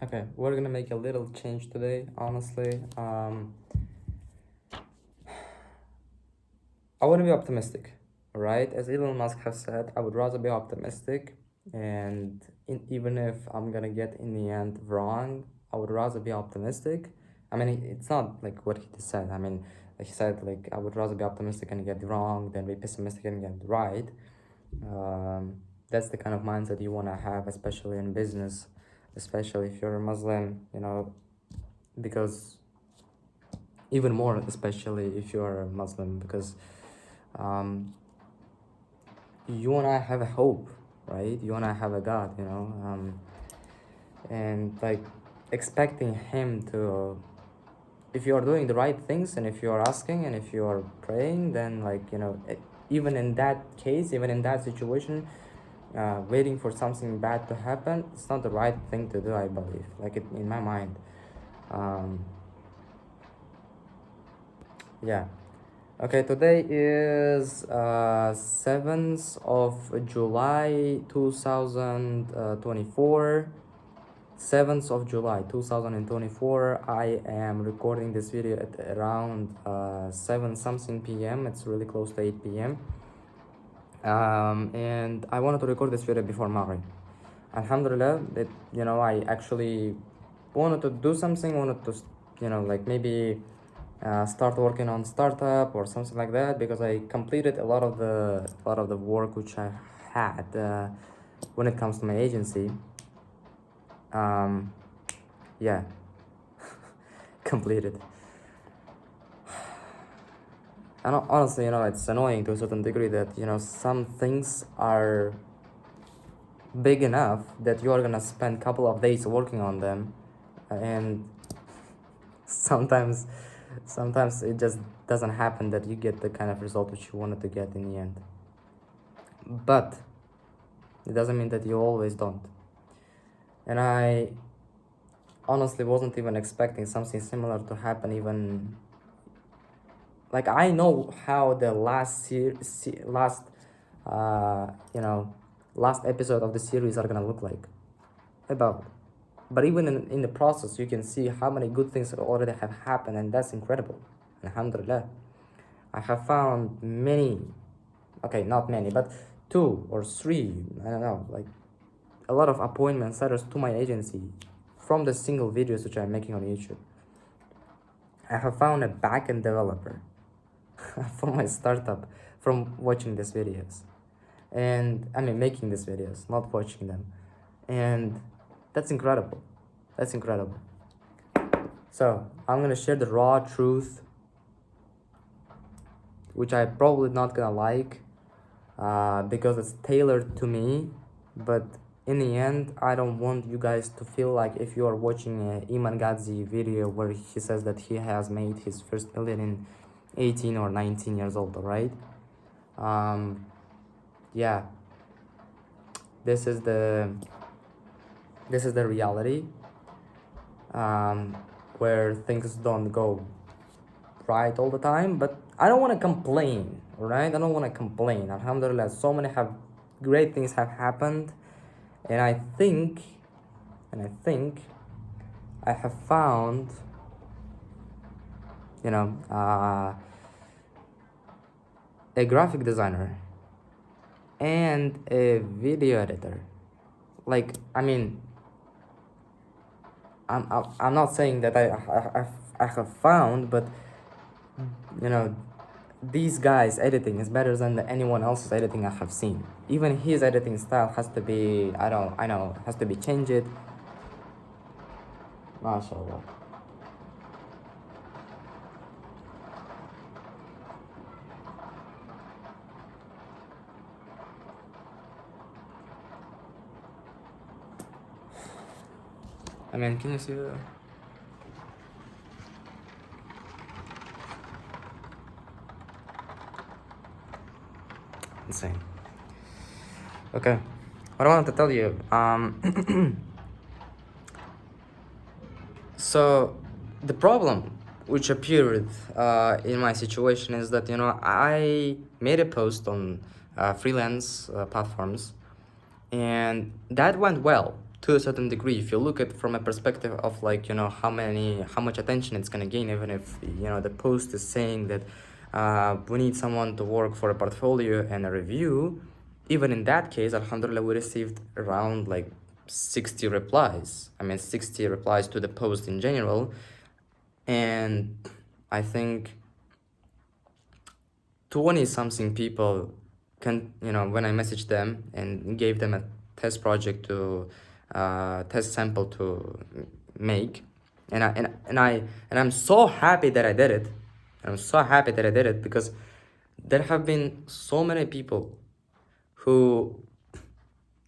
Okay, we're gonna make a little change today, honestly. I want to be optimistic, right? As Elon Musk has said, I would rather be optimistic, and even if I'm gonna get in the end wrong, I would rather be optimistic. I mean, it's not like what he said. I mean, he said like I would rather be optimistic and get wrong than be pessimistic and get right. That's the kind of mindset you want to have, especially in business, especially if you're a Muslim, because even more, especially if you're a Muslim, because um, you and I have a hope, right? You and I have a God, and like expecting Him to, if you are doing the right things and if you are asking and if you are praying, then even in that case, even in that situation, waiting for something bad to happen, it's not the right thing to do, I believe, in my mind. um, yeah. Okay, today is 7th of July 2024. 7th of July 2024. I am recording this video at around 7 something p.m. It's really close to 8 p.m. And I wanted to record this video before Maghrib. Alhamdulillah, that I actually wanted to do something, wanted to maybe start working on startup or something like that, because I completed a lot of the work which I had when it comes to my agency. Yeah, completed. And honestly, it's annoying to a certain degree that some things are big enough that you are gonna spend a couple of days working on them, and sometimes it just doesn't happen that you get the kind of result which you wanted to get in the end. But it doesn't mean that you always don't. And I honestly wasn't even expecting something similar to happen. Even like I know how the last last episode of the series are gonna look like about. But even in the process, you can see how many good things already have happened, and that's incredible. Alhamdulillah. I have found many, okay, not many, but 2 or 3, I don't know, like a lot of appointment setters to my agency from the single videos which I'm making on YouTube. I have found a backend developer for my startup from watching these videos. And I mean, making these videos, not watching them. And that's incredible. That's incredible. So I'm gonna share the raw truth, which I probably not gonna like, because it's tailored to me. But in the end, I don't want you guys to feel like if you are watching a Iman Gadzi video where he says that he has made his first million in 18 or 19 years old, right? Yeah, this is the reality, where things don't go right all the time. But I don't want to complain, right? I don't want to complain. Alhamdulillah, so many great things have happened, and I think I have found a graphic designer and a video editor. Like, I mean, I'm not saying that I have found, but these guys editing is better than anyone else's editing I have seen. Even his editing style has to be, I know, has to be changed. MashaAllah. I mean, can you see the... Insane. Okay, what I wanted to tell you, so the problem which appeared in my situation is that I made a post on freelance platforms, and that went well. to a certain degree. If you look at from a perspective of like, you know, how much attention it's gonna gain, even if, you know, the post is saying that we need someone to work for a portfolio and a review, even in that case, alhamdulillah, we received around like 60 replies. I mean, 60 replies to the post in general. And I think 20 something people can, you know, when I messaged them and gave them a test project to test sample to make, and I'm so happy that I did it. I'm so happy that I did it because there have been so many people who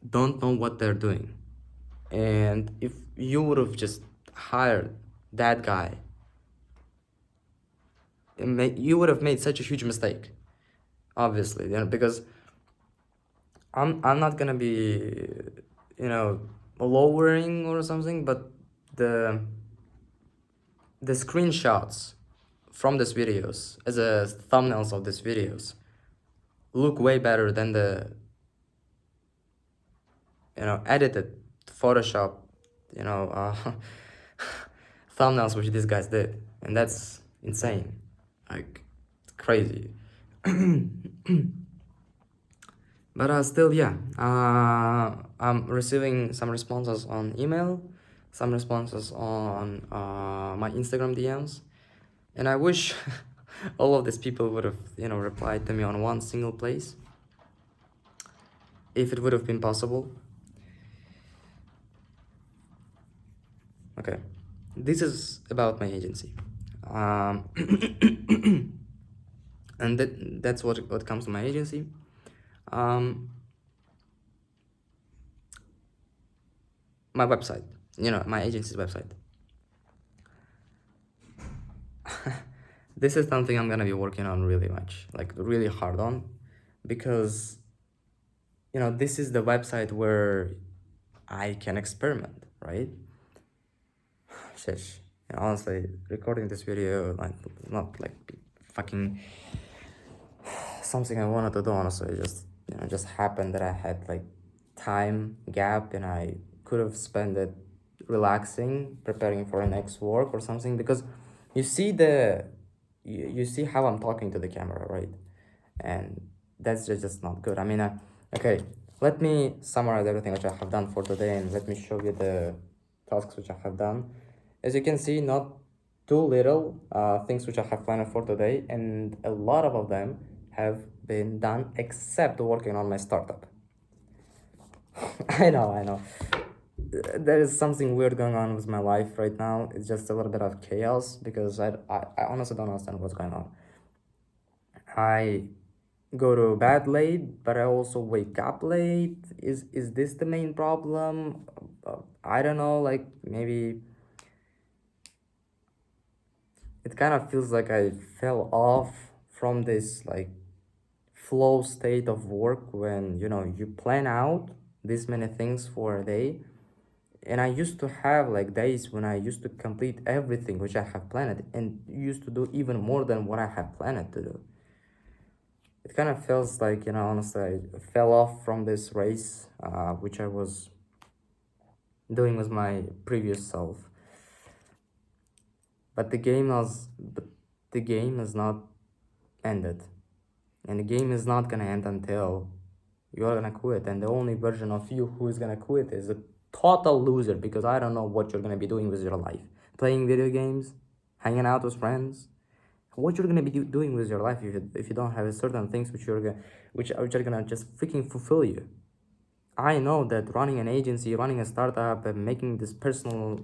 don't know what they're doing. And if you would have just hired that guy, you would have made such a huge mistake, obviously, you know, because I'm not gonna be, you know, lowering or something, but the screenshots from these videos as a thumbnails of these videos look way better than the, you know, edited Photoshop, you know, thumbnails which these guys did, and that's insane, like crazy. But still, yeah, I'm receiving some responses on email, some responses on my Instagram DMs, and I wish all of these people would have, you know, replied to me on one single place, if it would have been possible. Okay, this is about my agency, and that's what comes to my agency. My website, you know, my agency's website. This is something I'm gonna be working on really much, like really hard on, because, you know, this is the website where I can experiment, right? Shish. You know, honestly, recording this video, like, not like fucking something I wanted to do, honestly. It just, you know, just happened that I had like time gap and I could have spent it relaxing, preparing for an next work or something, because you see you see how I'm talking to the camera, right? And that's just not good. I mean, okay, let me summarize everything which I have done for today, and let me show you the tasks which I have done. As you can see, not too little things which I have planned for today, and a lot of them have been done except working on my startup. I know. There is something weird going on with my life right now. It's just a little bit of chaos because I honestly don't understand what's going on. I go to bed late, but I also wake up late. Is this the main problem? I don't know, like maybe it kind of feels like I fell off from this like flow state of work when, you know, you plan out this many things for a day. And I used to have like days when I used to complete everything which I have planned and used to do even more than what I have planned to do. It kind of feels like, you know, honestly, I fell off from this race, which I was doing with my previous self. But the game is not ended, and the game is not gonna end until you're gonna quit. And the only version of you who is gonna quit is a total loser, because I don't know what you're gonna be doing with your life. Playing video games, hanging out with friends. What you're gonna be doing with your life if you don't have certain things which are gonna just freaking fulfill you. I know that running an agency, running a startup, and making this personal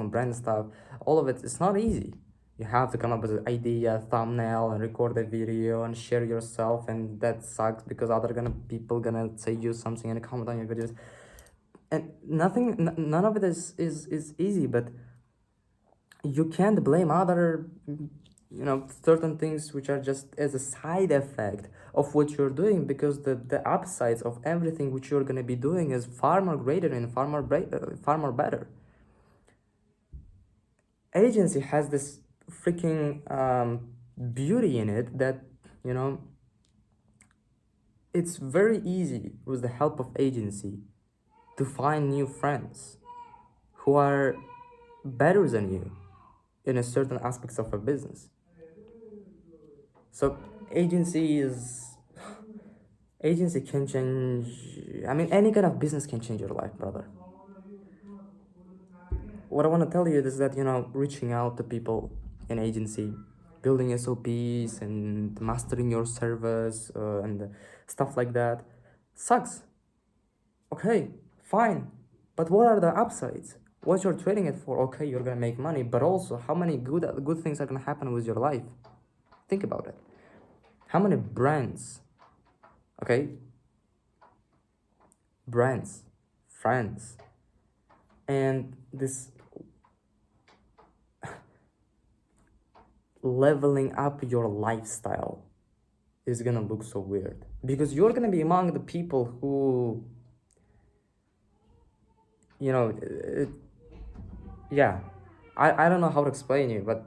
brand stuff, all of it's not easy. You have to come up with an idea, thumbnail, and record a video and share yourself, and that sucks because people gonna say you something and comment on your videos, and none of it is easy. But you can't blame other, you know, certain things which are just as a side effect of what you're doing, because the upsides of everything which you're going to be doing is far more greater and far more better. Agency has this freaking beauty in it that, you know, it's very easy with the help of agency to find new friends who are better than you in a certain aspects of a business. So agency is agency can change. I mean, any kind of business can change your life, brother. What I want to tell you is that, reaching out to people in agency, building SOPs and mastering your service and stuff like that sucks. Okay, fine. But what are the upsides? What you're trading it for? Okay, you're gonna make money, but also how many good things are gonna happen with your life? Think about it. How many brands, okay, brands, friends, and this leveling up your lifestyle is gonna look so weird because you're gonna be among the people who, yeah, I don't know how to explain you, but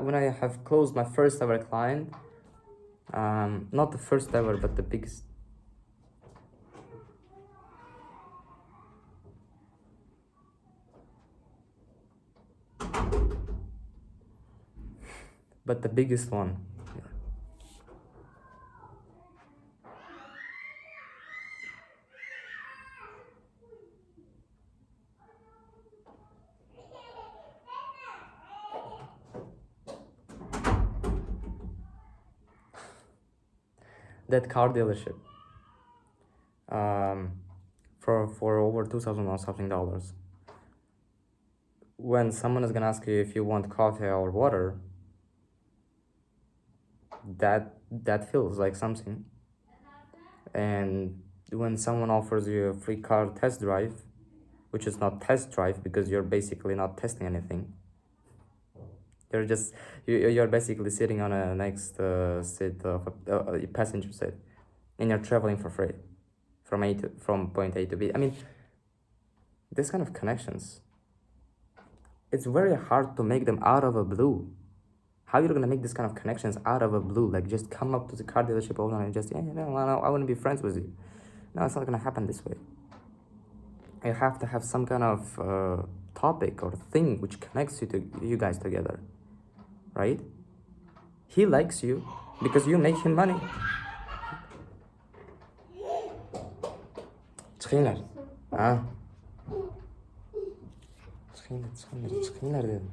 when I have closed my first ever client, not the first ever, but the biggest. But the biggest one. Yeah. That car dealership. For over 2,000 or something dollars. When someone is gonna ask you if you want coffee or water, that feels like something. And when someone offers you a free car test drive, which is not test drive because you're basically not testing anything. You're just you're basically sitting on a next seat of a passenger seat, and you're traveling for free from point A to B. I mean, this kind of connections, it's very hard to make them out of a blue. How you're gonna make this kind of connections out of a blue? Like just come up to the car dealership owner and just I want to be friends with you. No, it's not gonna happen this way. You have to have some kind of topic or thing which connects you guys together, right? He likes you because you make him money. Çıkınlar. Ha? Çıkınlar dedim.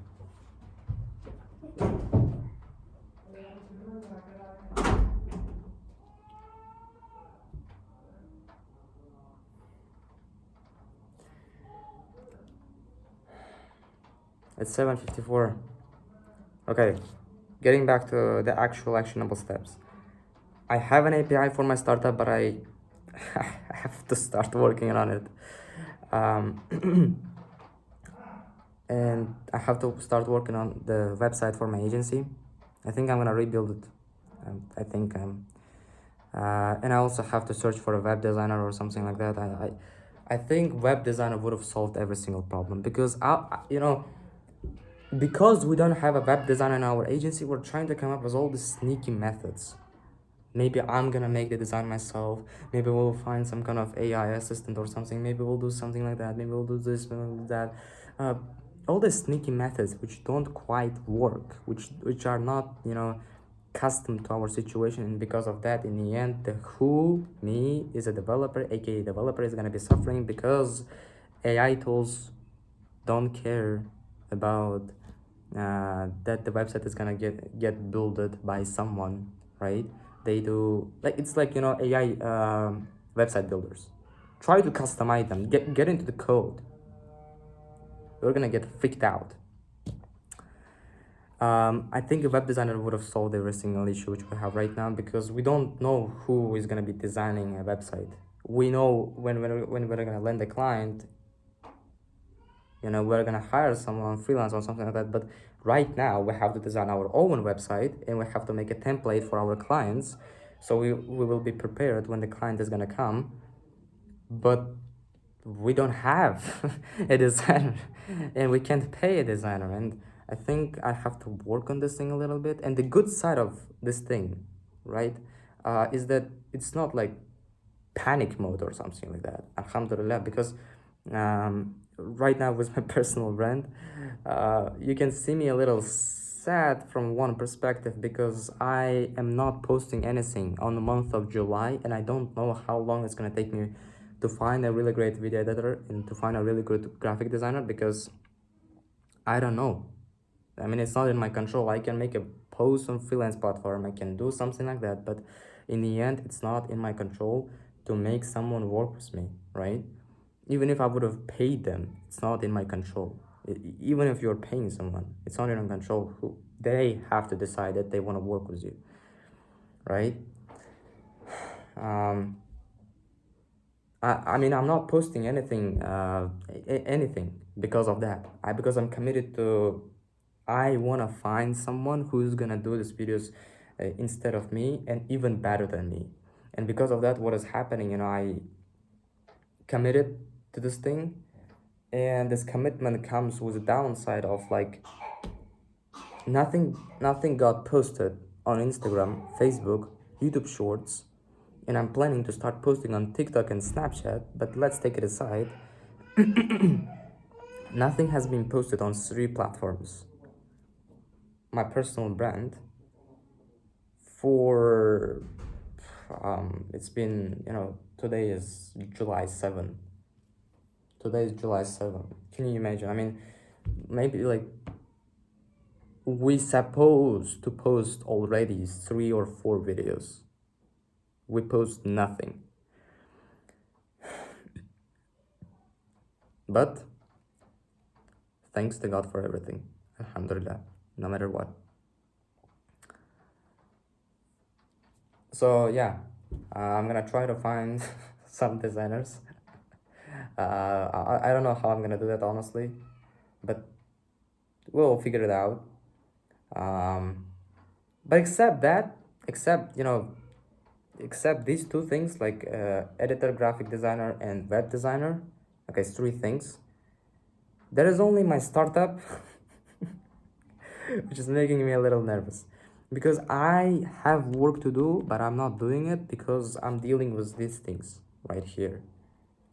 It's 7:54. Okay, getting back to the actual actionable steps. I have an API for my startup, but I have to start working on it. And I have to start working on the website for my agency. I think I'm gonna rebuild it. And I also have to search for a web designer or something like that. I think web designer would have solved every single problem because because we don't have a web designer in our agency, we're trying to come up with all these sneaky methods. Maybe I'm gonna make the design myself. Maybe we'll find some kind of AI assistant or something. Maybe we'll do something like that. Maybe we'll do this, maybe we'll do that. All the sneaky methods which don't quite work, which are not custom to our situation, and because of that, in the end, me is a developer, aka developer, is gonna be suffering because AI tools don't care about that the website is gonna get built by someone, right? They do it's like AI website builders. Try to customize them. Get into the code. You're gonna get freaked out. I think a web designer would have solved every single issue which we have right now because we don't know who is gonna be designing a website. We know when we're gonna land a client, we're gonna hire someone freelance or something like that. But right now we have to design our own website and we have to make a template for our clients, so we will be prepared when the client is gonna come. But we don't have a designer and we can't pay a designer, and I think I have to work on this thing a little bit. And the good side of this thing, right, is that it's not like panic mode or something like that, alhamdulillah, because right now with my personal brand, you can see me a little sad from one perspective because I am not posting anything on the month of July, and I don't know how long it's gonna take me to find a really great video editor and to find a really good graphic designer, because I don't know. I mean, it's not in my control. I can make a post on freelance platform, I can do something like that, but in the end, it's not in my control to make someone work with me, right? Even if I would have paid them, it's not in my control. Even if you're paying someone, it's not in your control. Who they have to decide that they want to work with you, right? Um, I mean, I'm not posting anything, anything because of that. Because I'm committed to. I wanna find someone who's gonna do these videos instead of me, and even better than me. And because of that, what is happening? I committed to this thing, and this commitment comes with a downside of like nothing got posted on Instagram, Facebook, YouTube Shorts, and I'm planning to start posting on TikTok and Snapchat, but let's take it aside. Nothing has been posted on 3 platforms. My personal brand for it's been, today is July 7. Today is July 7. Can you imagine? I mean, maybe like we supposed to post already 3 or 4 videos. We post nothing. But thanks to God for everything. Alhamdulillah. No matter what. So yeah, I'm gonna try to find some designers. I don't know how I'm gonna do that, honestly, but we'll figure it out. But except these 2 things, like editor, graphic designer, and web designer. Okay, it's 3 things. There is only my startup, which is making me a little nervous because I have work to do, but I'm not doing it because I'm dealing with these things right here,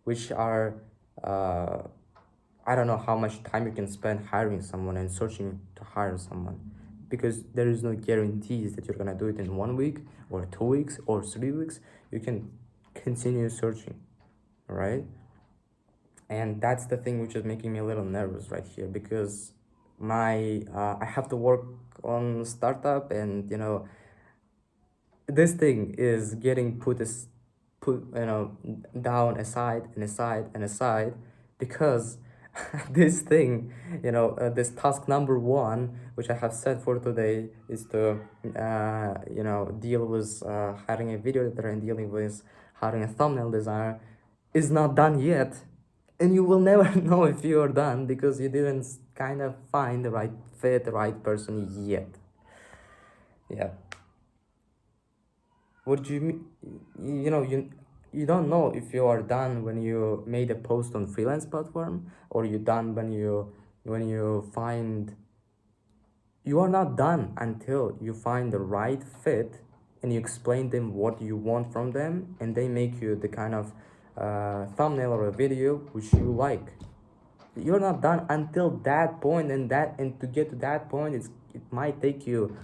which are I don't know how much time you can spend hiring someone and searching to hire someone, because there is no guarantees that you're gonna do it in 1 week or 2 weeks or 3 weeks. You can continue searching, right? And that's the thing which is making me a little nervous right here, because I have to work on startup, and this thing is getting put down aside and aside and aside, because this thing, this task number 1 which I have set for today is to deal with hiring a video editor and dealing with hiring a thumbnail designer, is not done yet. And you will never know if you are done because you didn't kind of find the right fit, the right person yet. Yeah. What do you mean? You don't know if you are done when you made a post on freelance platform, or you done when you find. You are not done until you find the right fit and you explain them what you want from them, and they make you the kind of thumbnail or a video which you like. You're not done until that point, and to get to that point, it might take you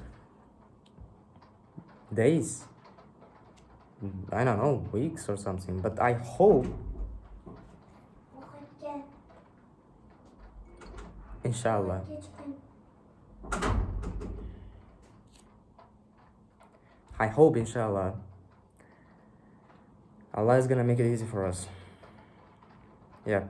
days, I don't know, weeks or something. But I hope, inshallah, inshallah, Allah is gonna make it easy for us. Yeah.